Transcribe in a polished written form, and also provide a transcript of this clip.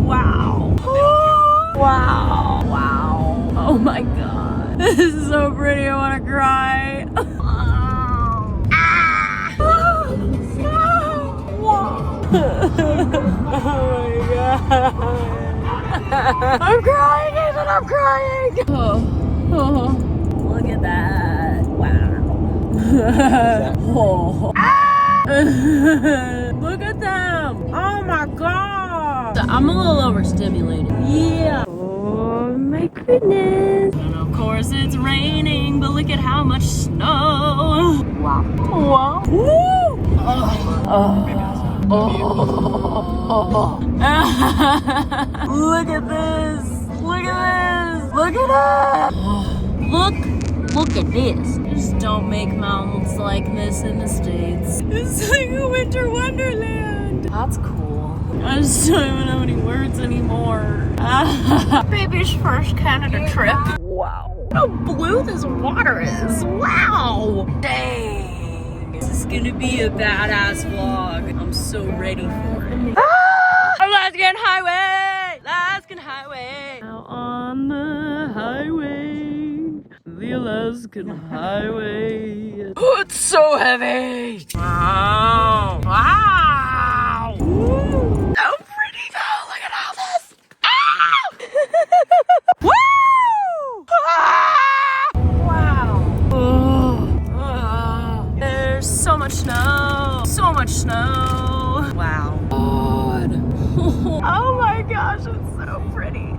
Wow. Wow. Wow. Oh my god. This is so pretty. I want to cry. Oh my god. I'm crying, Ethan, I'm crying. Oh. Look at that. Wow. Oh. Look at them. Oh my god. I'm a little overstimulated. Yeah. Oh my goodness. And of course it's raining, but look at how much snow. Wow. Wow. Woo. Oh. Look at this. Look at this. Look at it. Look at this. Just don't make mountains like this in the States. It's like a winter wonderland. That's cool. I just don't even have any words anymore. Baby's first Canada trip. Wow. How blue this water is. Wow. Dang. This is gonna be a badass vlog. I'm so ready for it. Alaskan Highway! Alaskan Highway! Now on the highway, the Alaskan Highway. Oh, it's so heavy! Wow! Wow! Ooh. So pretty though! Look at all this! Ah! Woo! Ah! Wow! Oh. There's so much snow! So much snow! Wow. God. Oh my gosh, it's so pretty.